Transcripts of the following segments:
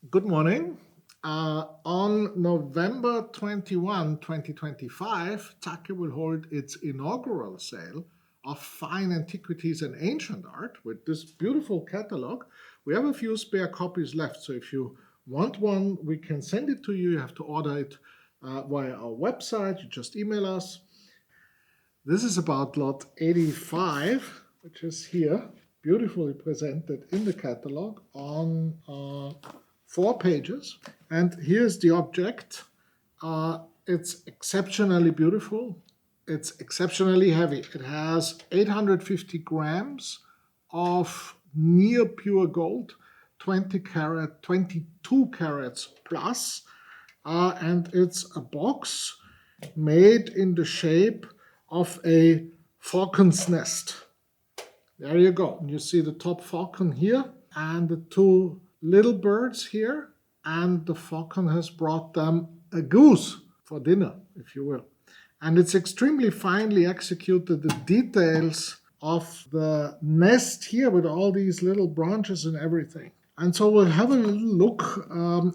Good morning. On November 21, 2025, Zacke will hold its inaugural sale of Fine Antiquities and Ancient Art with this beautiful catalog. We have a few spare copies left, so if you want one, we can send it to you. You have to order it via our website. You just email us. This is about lot 85, which is here, beautifully presented in the catalog on 4 pages. And here's the object. It's exceptionally beautiful. It's exceptionally heavy. It has 850 grams of near pure gold, 22 carats plus. And it's a box made in the shape of a falcon's nest. There you go. You see the top falcon here and the 2 little birds here, and the falcon has brought them a goose for dinner, if you will. And it's extremely finely executed. The details of the nest here with all these little branches and everything. And so we'll have a little look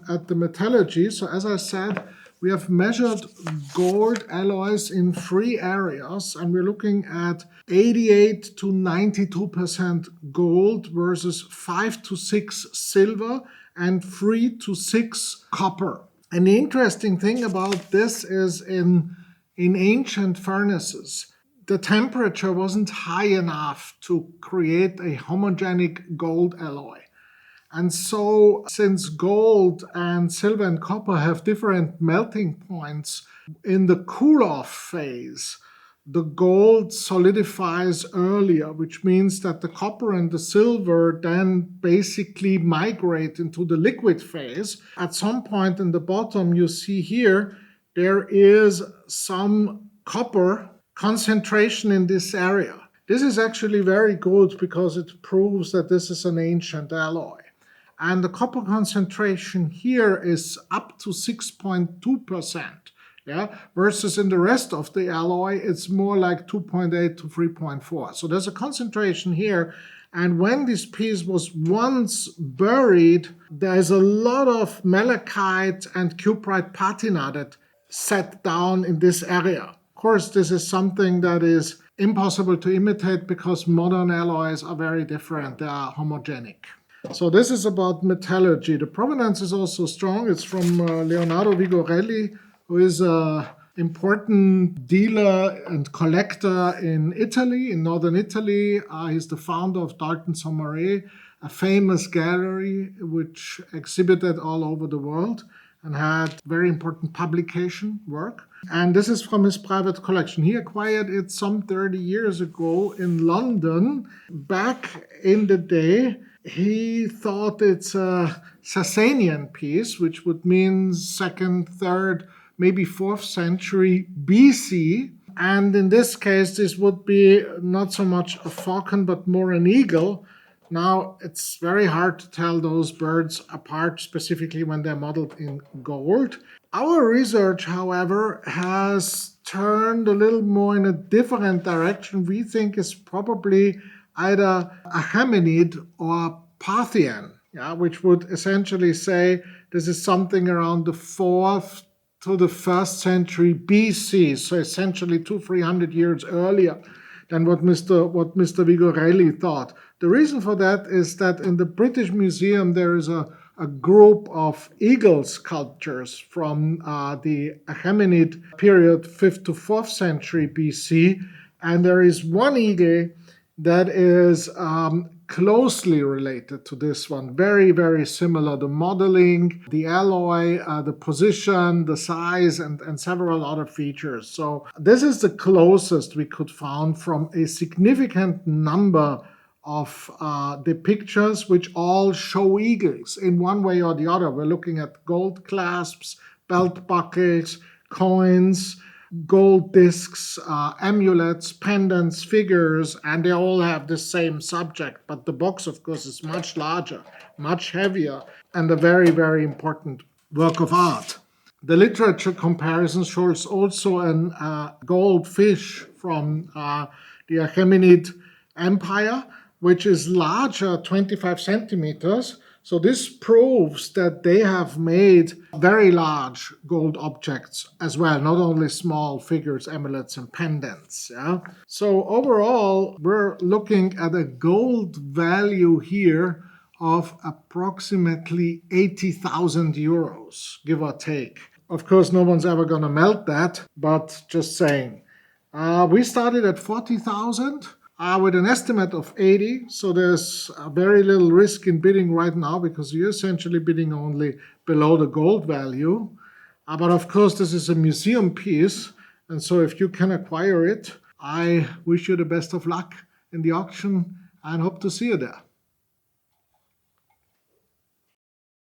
at the metallurgy. So as I said, we have measured gold alloys in 3 areas, and we're looking at 88 to 92% gold versus 5 to 6 silver and 3 to 6 copper. And the interesting thing about this is in ancient furnaces, the temperature wasn't high enough to create a homogenic gold alloy. And so, since gold and silver and copper have different melting points, in the cool-off phase, the gold solidifies earlier, which means that the copper and the silver then basically migrate into the liquid phase. At some point in the bottom, you see here, there is some copper concentration in this area. This is actually very good because it proves that this is an ancient alloy. And the copper concentration here is up to 6.2%, versus in the rest of the alloy, it's more like 2.8 to 3.4. So there's a concentration here. And when this piece was once buried, there's a lot of malachite and cuprite patina that set down in this area. Of course, this is something that is impossible to imitate because modern alloys are very different. They are homogenic. So this is about metallurgy. The provenance is also strong. It's from Leonardo Vigorelli, who is an important dealer and collector in Italy, in northern Italy. He's the founder of Dalton Sommaré, a famous gallery which exhibited all over the world and had very important publication work. And this is from his private collection. He acquired it some 30 years ago in London. Back in the day, he thought it's a Sasanian piece, which would mean 2nd, 3rd, maybe 4th century BC. And in this case, this would be not so much a falcon, but more an eagle. Now, it's very hard to tell those birds apart, specifically when they're modeled in gold. Our research, however, has turned a little more in a different direction. We think it's probably either ACHAEMENID or PARTHIAN, which would essentially say this is something around the 4th to the 1st century BC, so essentially 200-300 years earlier than what Mr. Vigorelli thought. The reason for that is that in the British Museum there is a group of eagle sculptures from the ACHAEMENID period, 5th to 4th century BC, and there is one eagle that is closely related to this one. Very, very similar. The modeling, the alloy, the position, the size, and several other features. So this is the closest we could find from a significant number of the pictures, which all show eagles in one way or the other. We're looking at gold clasps, belt buckles, coins, gold discs, amulets, pendants, figures, and they all have the same subject. But the box, of course, is much larger, much heavier, and a very, very important work of art. The literature comparison shows also a gold fish from the ACHAEMENID Empire, which is larger, 25 centimeters. So this proves that they have made very large gold objects as well, not only small figures, amulets, and pendants. Yeah? So overall, we're looking at a gold value here of approximately 80,000 euros, give or take. Of course, no one's ever going to melt that, but just saying. We started at 40,000. With an estimate of 80, so there's very little risk in bidding right now because you're essentially bidding only below the gold value. But of course, this is a museum piece, and so if you can acquire it, I wish you the best of luck in the auction and hope to see you there.